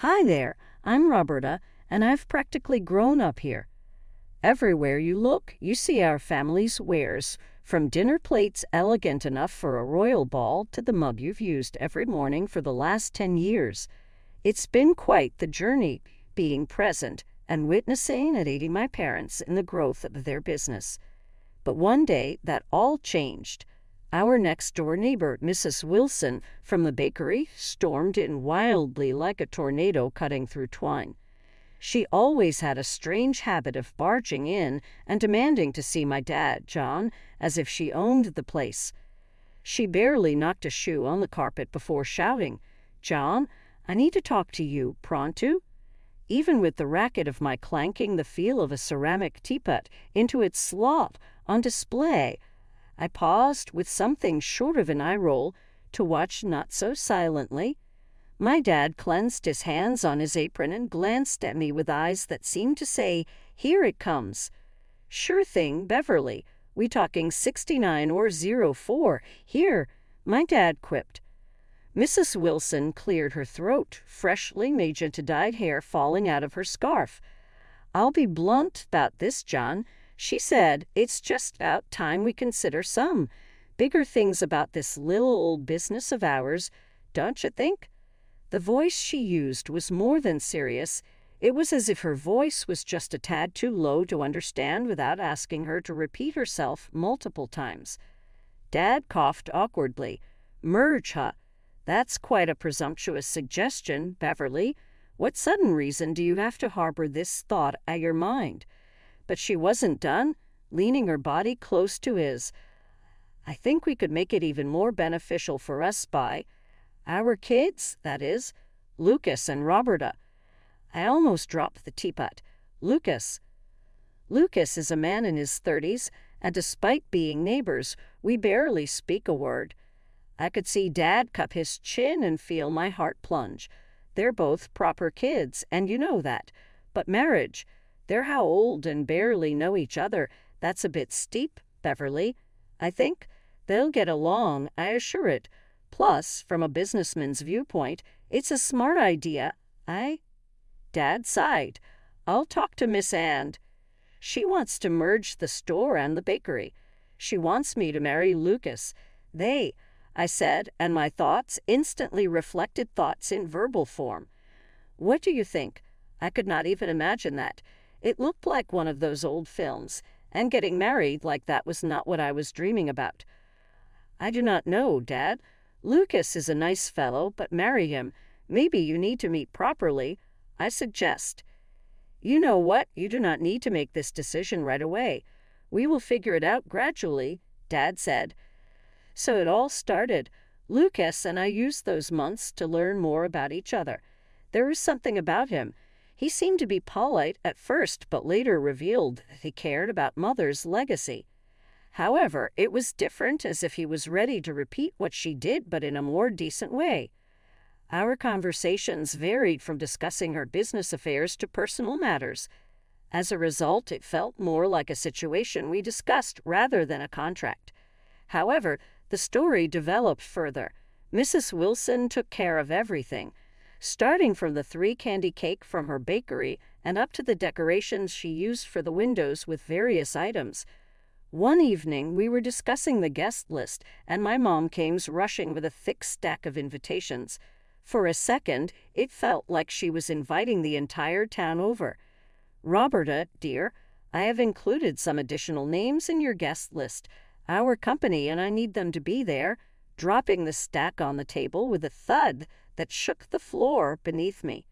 Hi there, I'm Roberta, and I've practically grown up here. Everywhere you look, you see our family's wares, from dinner plates elegant enough for a royal ball to the mug you've used every morning for the last 10 years. It's been quite the journey, being present and witnessing and aiding my parents in the growth of their business. But one day, that all changed. Our next-door neighbor, Mrs. Wilson, from the bakery, stormed in wildly like a tornado cutting through twine. She always had a strange habit of barging in and demanding to see my dad, John, as if she owned the place. She barely knocked a shoe on the carpet before shouting, "John, I need to talk to you, pronto?" Even with the racket of my clanking the feel of a ceramic teapot into its slot on display, I paused with something short of an eye roll to watch not so silently. My dad cleansed his hands on his apron and glanced at me with eyes that seemed to say, "Here it comes." "Sure thing, Beverly. We talking 69 or 04? Here," my dad quipped. Mrs. Wilson cleared her throat, freshly magenta-dyed hair falling out of her scarf. "I'll be blunt about this, John," she said. "It's just about time we consider some bigger things about this little old business of ours, don't you think?" The voice she used was more than serious. It was as if her voice was just a tad too low to understand without asking her to repeat herself multiple times. Dad coughed awkwardly. "Merge, huh? That's quite a presumptuous suggestion, Beverly. What sudden reason do you have to harbor this thought at your mind?" But she wasn't done, leaning her body close to his. "I think we could make it even more beneficial for us by our kids, that is, Lucas and Roberta." I almost dropped the teapot. Lucas is a man in his 30s, and despite being neighbors, we barely speak a word. I could see Dad cup his chin and feel my heart plunge. They're both proper kids, and you know that. But marriage, they're how old and barely know each other. That's a bit steep, Beverly. I think they'll get along, I assure it. Plus, from a businessman's viewpoint, it's a smart idea. Dad sighed. "I'll talk to Miss Ann. She wants to merge the store and the bakery. She wants me to marry Lucas. I said, and my thoughts instantly reflected thoughts in verbal form. What do you think? I could not even imagine that. It looked like one of those old films, and getting married like that was not what I was dreaming about. "I do not know, Dad. Lucas is a nice fellow, but marry him. Maybe you need to meet properly, I suggest." "You know what? You do not need to make this decision right away. We will figure it out gradually," Dad said. So it all started. Lucas and I used those months to learn more about each other. There was something about him. He seemed to be polite at first, but later revealed that he cared about Mother's legacy. However, it was different, as if he was ready to repeat what she did, but in a more decent way. Our conversations varied from discussing her business affairs to personal matters. As a result, it felt more like a situation we discussed rather than a contract. However, the story developed further. Mrs. Wilson took care of everything, starting from the 3-candy cake from her bakery and up to the decorations she used for the windows with various items. One evening, we were discussing the guest list, and my mom came rushing with a thick stack of invitations. For a second, it felt like she was inviting the entire town over. "Roberta, dear, I have included some additional names in your guest list. Our company and I need them to be there," dropping the stack on the table with a thud that shook the floor beneath me.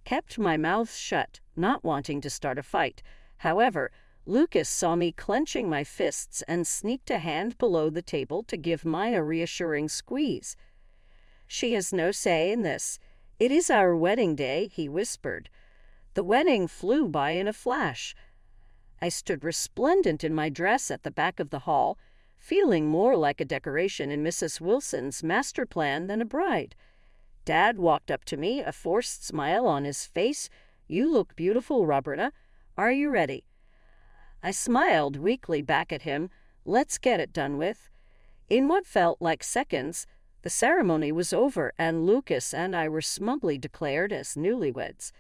Kept my mouth shut, not wanting to start a fight. However, Lucas saw me clenching my fists and sneaked a hand below the table to give mine a reassuring squeeze. "She has no say in this. It is our wedding day," he whispered. The wedding flew by in a flash. I stood resplendent in my dress at the back of the hall, feeling more like a decoration in Mrs. Wilson's master plan than a bride. Dad walked up to me, a forced smile on his face. "You look beautiful, Roberta. Are you ready?" I smiled weakly back at him. Let's get it done with. In what felt like seconds, The ceremony was over, and Lucas and I were smugly declared as newlyweds.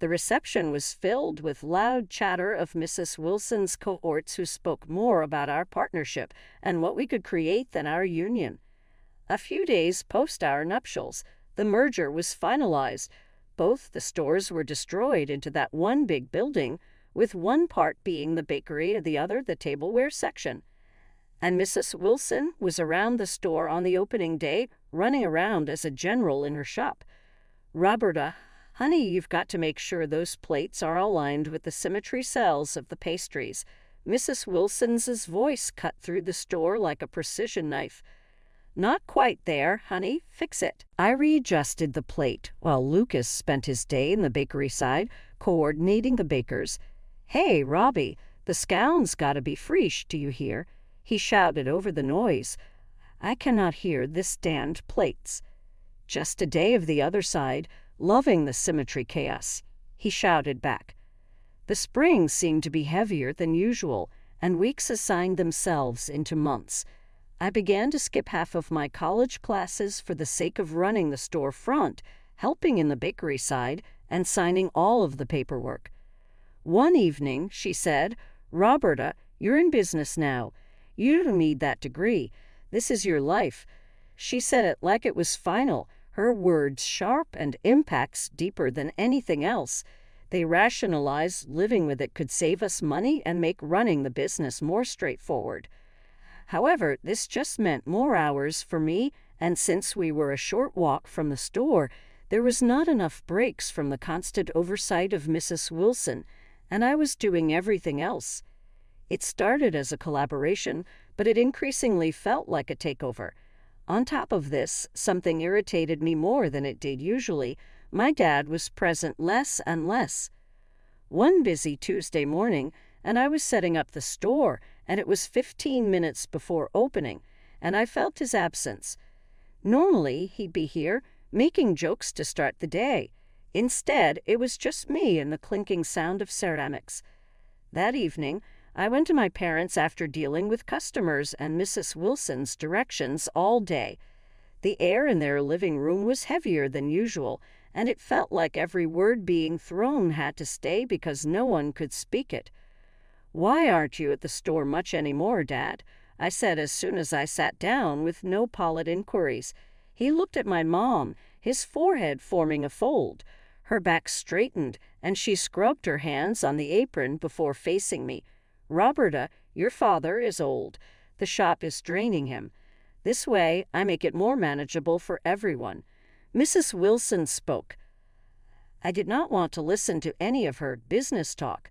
The reception was filled with loud chatter of Mrs. Wilson's cohorts who spoke more about our partnership and what we could create than our union. A few days post our nuptials, the merger was finalized. Both the stores were destroyed into that one big building, with one part being the bakery and the other the tableware section. And Mrs. Wilson was around the store on the opening day, running around as a general in her shop. "Roberta, honey, you've got to make sure those plates are aligned with the symmetry cells of the pastries." Mrs. Wilson's voice cut through the store like a precision knife. "Not quite there, honey. Fix it." I readjusted the plate, while Lucas spent his day in the bakery side, coordinating the bakers. "Hey, Robbie, the scone's gotta be fresh, do you hear?" he shouted over the noise. "I cannot hear this damned plates." "Just a day of the other side, loving the symmetry chaos," he shouted back. The springs seemed to be heavier than usual, and weeks assigned themselves into months. I began to skip half of my college classes for the sake of running the store front, helping in the bakery side, and signing all of the paperwork. One evening, she said, "Roberta, you're in business now. You don't need that degree. This is your life." She said it like it was final, her words sharp and impacts deeper than anything else. They rationalized living with it could save us money and make running the business more straightforward. However, this just meant more hours for me, and since we were a short walk from the store, there was not enough breaks from the constant oversight of Mrs. Wilson, and I was doing everything else. It started as a collaboration, but it increasingly felt like a takeover. On top of this, something irritated me more than it did usually. My dad was present less and less. One busy Tuesday morning, and I was setting up the store, and it was 15 minutes before opening, and I felt his absence. Normally, he'd be here, making jokes to start the day. Instead, it was just me and the clinking sound of ceramics. That evening, I went to my parents after dealing with customers and Mrs. Wilson's directions all day. The air in their living room was heavier than usual, and it felt like every word being thrown had to stay because no one could speak it. "Why aren't you at the store much anymore, Dad?" I said as soon as I sat down with no polite inquiries. He looked at my mom, his forehead forming a fold. Her back straightened, and she scrubbed her hands on the apron before facing me. "Roberta, your father is old. The shop is draining him. This way, I make it more manageable for everyone." Mrs. Wilson spoke. I did not want to listen to any of her business talk.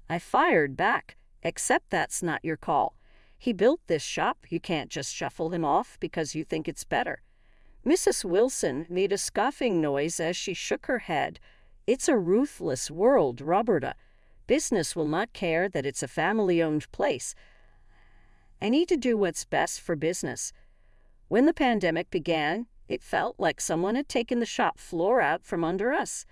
I fired back, "Except that's not your call. He built this shop. You can't just shuffle him off because you think it's better." Mrs. Wilson made a scoffing noise as she shook her head. "It's a ruthless world, Roberta. Business will not care that it's a family-owned place. I need to do what's best for business." When the pandemic began, it felt like someone had taken the shop floor out from under us.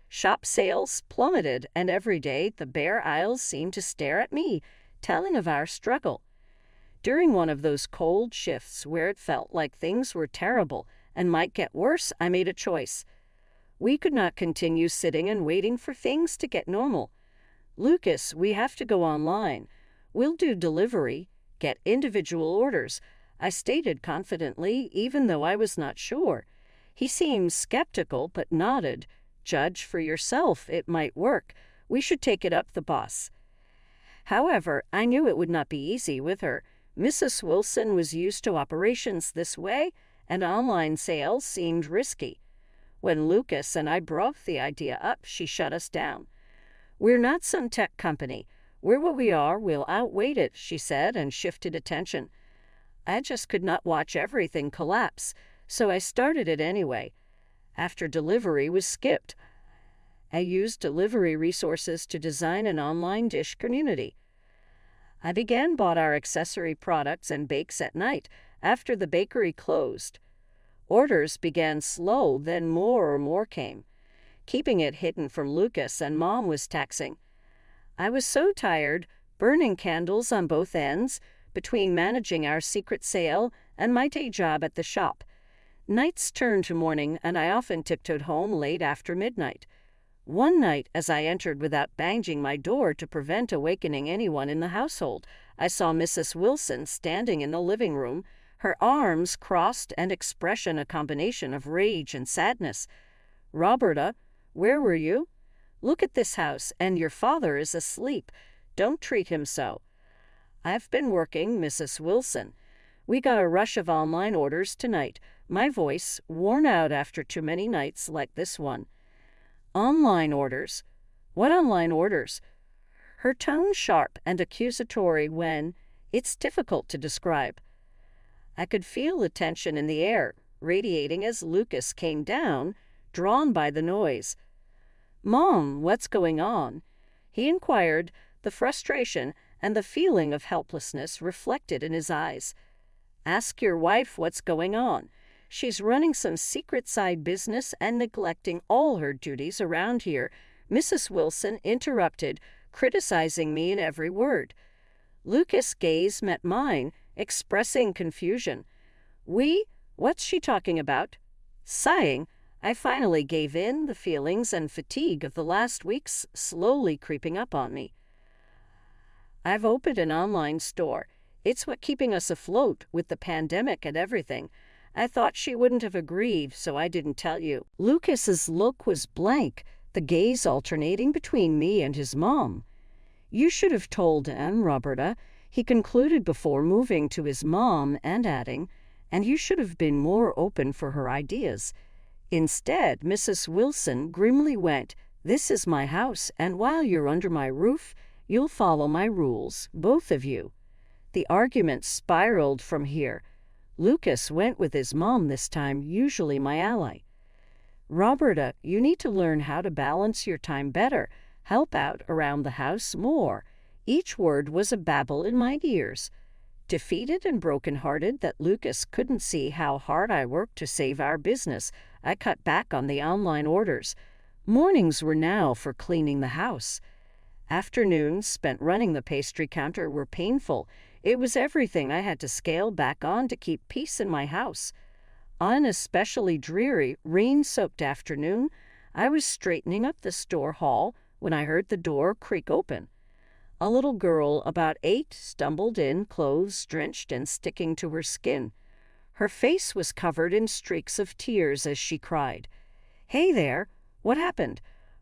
Shop sales plummeted, and every day the bare aisles seemed to stare at me, telling of our struggle. During one of those cold shifts where it felt like things were terrible and might get worse, I made a choice. We could not continue sitting and waiting for things to get normal. "Lucas, we have to go online. We'll do delivery, get individual orders," I stated confidently, even though I was not sure. He seemed skeptical but nodded. "Judge for yourself, it might work. We should take it up the boss." However, I knew it would not be easy with her. Mrs. Wilson was used to operations this way, and online sales seemed risky. When Lucas and I brought the idea up, she shut us down. "We're not some tech company. We're what we are, we'll outwait it," she said, and shifted attention. I just could not watch everything collapse, so I started it anyway. After delivery was skipped, I used delivery resources to design an online dish community. I bought our accessory products and bakes at night after the bakery closed. Orders began slow, then more came. Keeping it hidden from Lucas and Mom was taxing. I was so tired, burning candles on both ends, between managing our secret sale and my day job at the shop. Nights turned to morning, and I often tiptoed home late after midnight. One night, as I entered without banging my door to prevent awakening anyone in the household, I saw Mrs. Wilson standing in the living room, her arms crossed and expression a combination of rage and sadness. "Roberta, where were you? Look at this house, and your father is asleep. Don't treat him so." "I've been working, Mrs. Wilson. We got a rush of online orders tonight," my voice worn out after too many nights like this one. "Online orders? What online orders?" Her tone sharp and accusatory when it's difficult to describe. I could feel the tension in the air, radiating as Lucas came down, drawn by the noise. "Mom, what's going on?" he inquired, the frustration and the feeling of helplessness reflected in his eyes. "Ask your wife what's going on. She's running some secret side business and neglecting all her duties around here," Mrs. Wilson interrupted, criticizing me in every word. Lucas' gaze met mine, expressing confusion. What's she talking about?" Sighing, I finally gave in, the feelings and fatigue of the last weeks slowly creeping up on me. "I've opened an online store. It's what keeping us afloat with the pandemic and everything. I thought she wouldn't have agreed, so I didn't tell you." Lucas's look was blank, the gaze alternating between me and his mom. "You should have told Anne, Roberta," he concluded before moving to his mom and adding, "and you should have been more open for her ideas." Instead, Mrs. Wilson grimly went, "This is my house, and while you're under my roof, you'll follow my rules, both of you." The argument spiraled from here. Lucas went with his mom this time, usually my ally. "Roberta, you need to learn how to balance your time better, help out around the house more." Each word was a babble in my ears. Defeated and broken-hearted that Lucas couldn't see how hard I worked to save our business, I cut back on the online orders. Mornings were now for cleaning the house. Afternoons spent running the pastry counter were painful. It was everything I had to scale back on to keep peace in my house. On an especially dreary, rain-soaked afternoon, I was straightening up the store hall when I heard the door creak open. A little girl about 8 stumbled in, clothes drenched and sticking to her skin. Her face was covered in streaks of tears as she cried. "Hey there, what happened?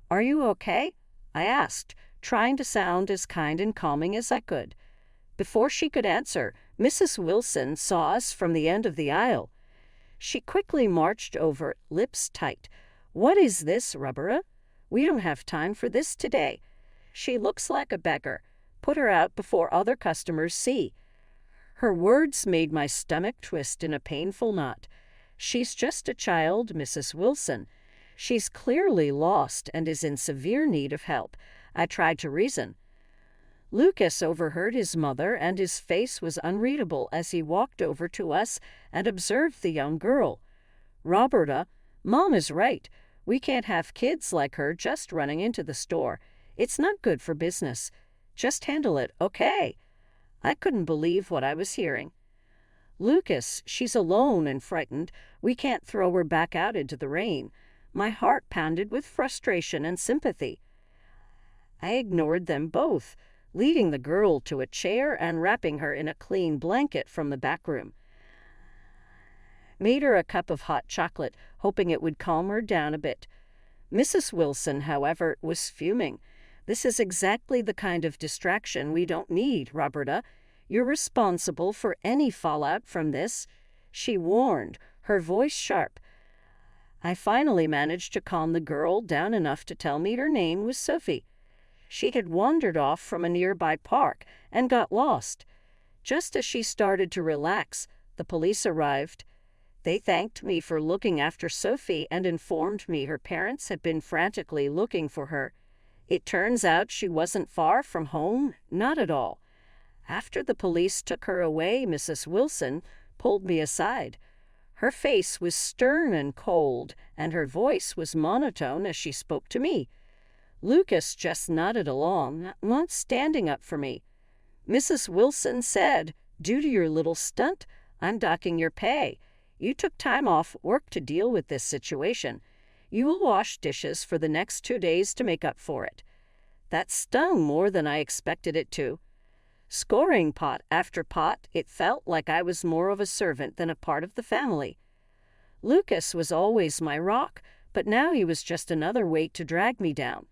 Are you okay?" I asked, trying to sound as kind and calming as I could. Before she could answer, Mrs. Wilson saw us from the end of the aisle. She quickly marched over, lips tight. "What is this, Roberta? We don't have time for this today. She looks like a beggar. Put her out before other customers see." Her words made my stomach twist in a painful knot. "She's just a child, Mrs. Wilson. She's clearly lost and is in severe need of help," I tried to reason. Lucas overheard his mother, and his face was unreadable as he walked over to us and observed the young girl. "Roberta, Mom is right. We can't have kids like her just running into the store. It's not good for business. Just handle it, okay?" I couldn't believe what I was hearing. "Lucas, she's alone and frightened. We can't throw her back out into the rain." My heart pounded with frustration and sympathy. I ignored them both, leading the girl to a chair and wrapping her in a clean blanket from the back room. Made her a cup of hot chocolate, hoping it would calm her down a bit. Mrs. Wilson, however, was fuming. "This is exactly the kind of distraction we don't need, Roberta. You're responsible for any fallout from this," she warned, her voice sharp. I finally managed to calm the girl down enough to tell me her name was Sophie. She had wandered off from a nearby park and got lost. Just as she started to relax, the police arrived. They thanked me for looking after Sophie and informed me her parents had been frantically looking for her. It turns out she wasn't far from home, not at all. After the police took her away, Mrs. Wilson pulled me aside. Her face was stern and cold, and her voice was monotone as she spoke to me. Lucas just nodded along, not standing up for me. Mrs. Wilson said, "Due to your little stunt, I'm docking your pay. You took time off work to deal with this situation. You will wash dishes for the next 2 days to make up for it." That stung more than I expected it to. Scoring pot after pot, it felt like I was more of a servant than a part of the family. Lucas was always my rock, but now he was just another weight to drag me down.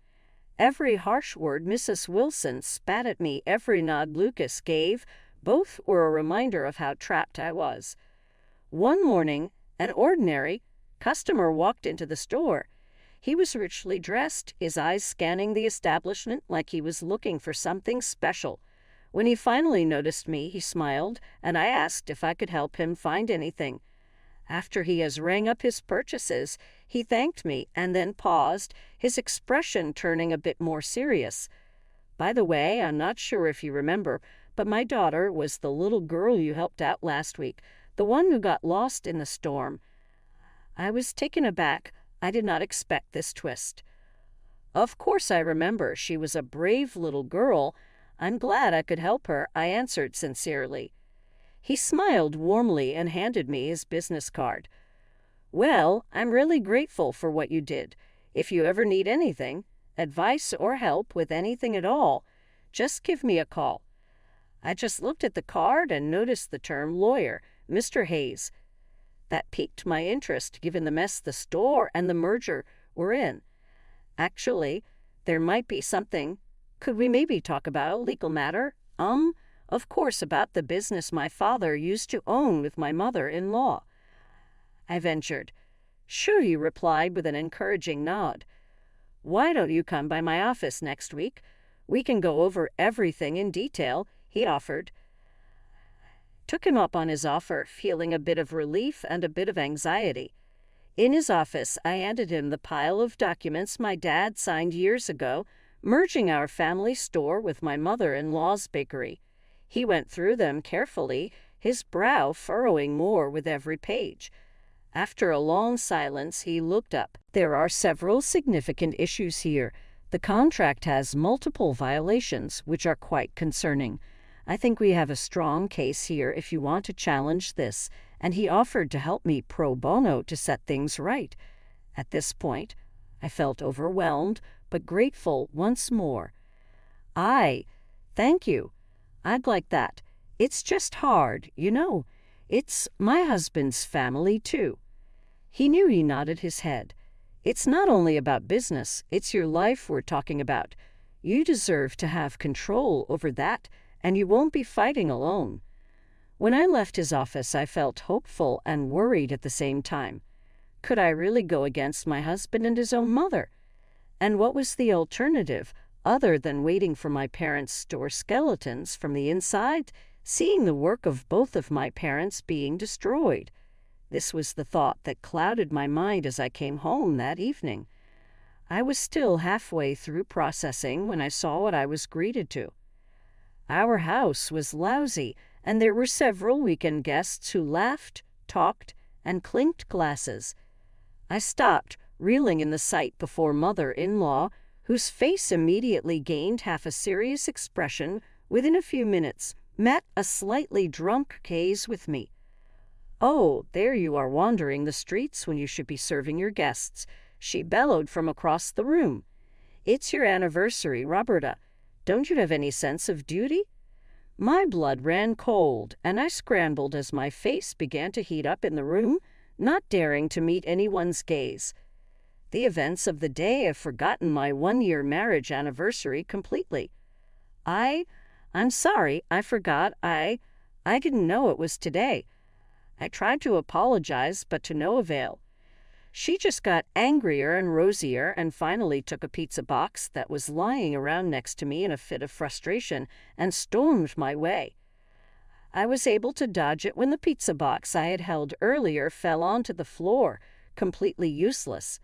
Every harsh word Mrs. Wilson spat at me, every nod Lucas gave, both were a reminder of how trapped I was. One morning, an ordinary customer walked into the store. He was richly dressed, his eyes scanning the establishment like he was looking for something special. When he finally noticed me, he smiled, and I asked if I could help him find anything. After he has rang up his purchases, he thanked me and then paused, his expression turning a bit more serious. "By the way, I'm not sure if you remember, but my daughter was the little girl you helped out last week, the one who got lost in the storm." I was taken aback. I did not expect this twist. "Of course I remember. She was a brave little girl. I'm glad I could help her," I answered sincerely. He smiled warmly and handed me his business card. "Well, I'm really grateful for what you did. If you ever need anything, advice or help with anything at all, just give me a call." I just looked at the card and noticed the term lawyer, Mr. Hayes. That piqued my interest, given the mess the store and the merger were in. Actually, there might be something. Could we maybe talk about a legal matter? Of course, about the business my father used to own with my mother-in-law. I ventured. "Sure," he replied with an encouraging nod. "Why don't you come by my office next week? We can go over everything in detail," he offered. Took him up on his offer, feeling a bit of relief and a bit of anxiety. In his office, I handed him the pile of documents my dad signed years ago, merging our family store with my mother-in-law's bakery. He went through them carefully, his brow furrowing more with every page. After a long silence, he looked up. "There are several significant issues here. The contract has multiple violations, which are quite concerning. I think we have a strong case here if you want to challenge this," and he offered to help me pro bono to set things right. At this point, I felt overwhelmed, but grateful once more. Thank you. I'd like that. It's just hard, you know. It's my husband's family, too." He knew. He nodded his head. "It's not only about business, it's your life we're talking about. You deserve to have control over that, and you won't be fighting alone." When I left his office, I felt hopeful and worried at the same time. Could I really go against my husband and his own mother? And what was the alternative, other than waiting for my parents' store skeletons from the inside, seeing the work of both of my parents being destroyed? This was the thought that clouded my mind as I came home that evening. I was still halfway through processing when I saw what I was greeted to. Our house was lousy, and there were several weekend guests who laughed, talked, and clinked glasses. I stopped, reeling in the sight before mother-in-law, whose face immediately gained half a serious expression. Within a few minutes, met a slightly drunk gaze with me. "Oh, there you are wandering the streets when you should be serving your guests," she bellowed from across the room. "It's your anniversary, Roberta. Don't you have any sense of duty?" My blood ran cold, and I scrambled as my face began to heat up in the room, not daring to meet anyone's gaze. The events of the day have forgotten my 1-year marriage anniversary completely. I'm sorry, I forgot. I didn't know it was today. I tried to apologize, but to no avail. She just got angrier and rosier and finally took a pizza box that was lying around next to me in a fit of frustration and stormed my way. I was able to dodge it when the pizza box I had held earlier fell onto the floor, completely useless.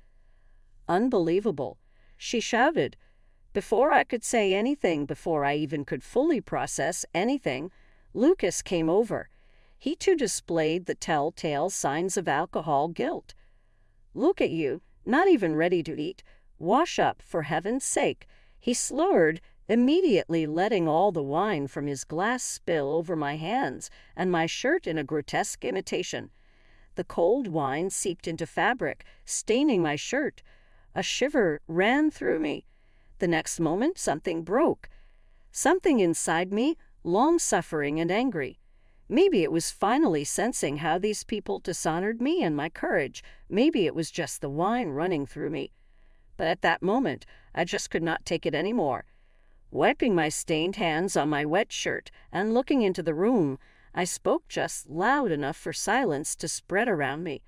"Unbelievable," she shouted. Before I could say anything, before I even could fully process anything, Lucas came over. He too displayed the telltale signs of alcohol guilt. "Look at you, not even ready to eat. Wash up, for heaven's sake," he slurred, immediately letting all the wine from his glass spill over my hands and my shirt in a grotesque imitation. The cold wine seeped into fabric, staining my shirt. A shiver ran through me. The next moment, something broke. Something inside me, long-suffering and angry. Maybe it was finally sensing how these people dishonored me and my courage. Maybe it was just the wine running through me. But at that moment, I just could not take it anymore. Wiping my stained hands on my wet shirt and looking into the room, I spoke just loud enough for silence to spread around me.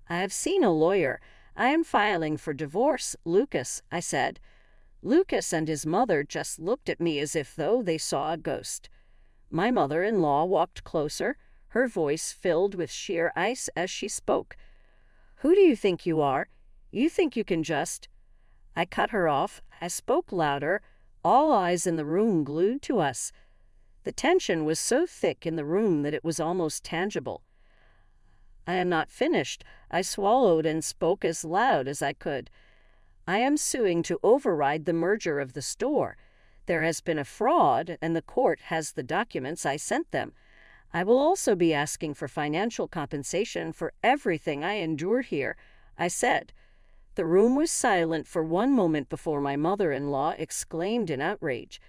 "I have seen a lawyer. I am filing for divorce, Lucas," I said. Lucas and his mother just looked at me as if though they saw a ghost. My mother-in-law walked closer, her voice filled with sheer ice as she spoke. "Who do you think you are? You think you can just—" I cut her off. I spoke louder, all eyes in the room glued to us. The tension was so thick in the room that it was almost tangible. "I am not finished." I swallowed and spoke as loud as I could. "I am suing to override the merger of the store. There has been a fraud, and the court has the documents I sent them. I will also be asking for financial compensation for everything I endured here," I said. The room was silent for one moment before my mother-in-law exclaimed in outrage.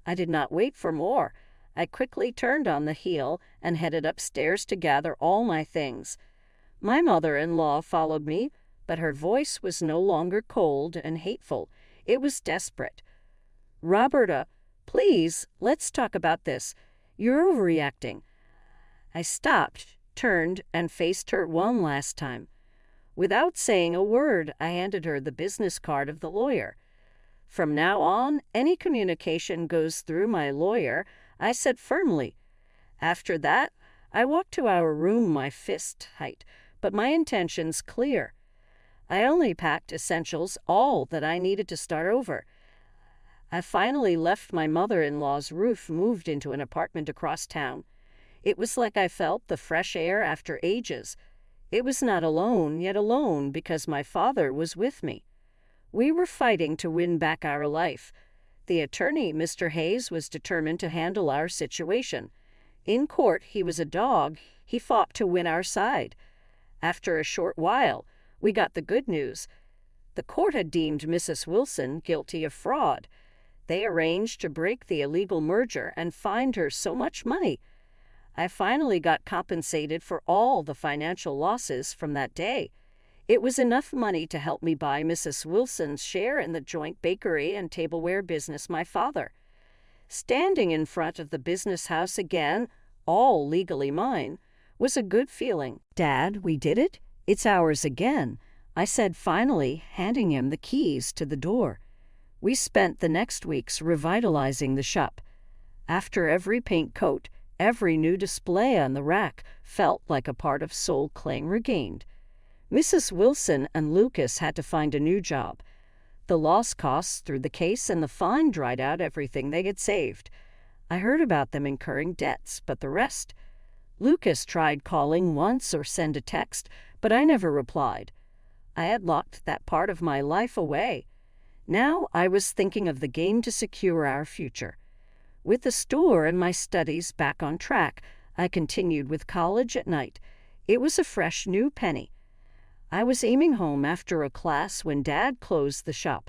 I did not wait for more. I quickly turned on the heel and headed upstairs to gather all my things. My mother-in-law followed me, but her voice was no longer cold and hateful. It was desperate. "Roberta, please, let's talk about this. You're overreacting." I stopped, turned, and faced her one last time. Without saying a word, I handed her the business card of the lawyer. "From now on, any communication goes through my lawyer," I said firmly. After that, I walked to our room, my fist tight, but my intentions clear. I only packed essentials, all that I needed to start over. I finally left my mother-in-law's roof, moved into an apartment across town. It was like I felt the fresh air after ages. It was not alone, yet alone, because my father was with me. We were fighting to win back our life. The attorney, Mr. Hayes, was determined to handle our situation. In court, he was a dog. He fought to win our side. After a short while, we got the good news. The court had deemed Mrs. Wilson guilty of fraud. They arranged to break the illegal merger and fined her so much money. I finally got compensated for all the financial losses from that day. It was enough money to help me buy Mrs. Wilson's share in the joint bakery and tableware business my father. Standing in front of the business house again, all legally mine, was a good feeling. "Dad, we did it. It's ours again," I said finally, handing him the keys to the door. We spent the next weeks revitalizing the shop. After every paint coat, every new display on the rack felt like a part of soul claim regained. Mrs. Wilson and Lucas had to find a new job. The loss costs through the case and the fine dried out everything they had saved. I heard about them incurring debts, but the rest— Lucas tried calling once or send a text, but I never replied. I had locked that part of my life away. Now I was thinking of the game to secure our future. With the store and my studies back on track, I continued with college at night. It was a fresh new penny. I was aiming home after a class when Dad closed the shop.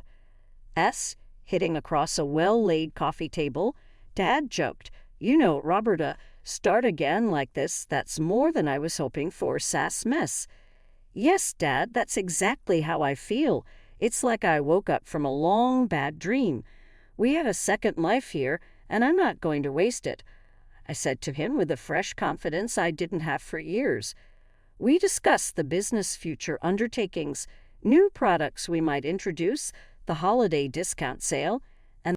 Hitting across a well-laid coffee table, Dad joked, "You know, Roberta, start again like this, that's more than I was hoping for, sass mess." "Yes, Dad, that's exactly how I feel. It's like I woke up from a long, bad dream. We have a second life here, and I'm not going to waste it," I said to him with a fresh confidence I didn't have for years. We discussed the business future undertakings, new products we might introduce, the holiday discount sale,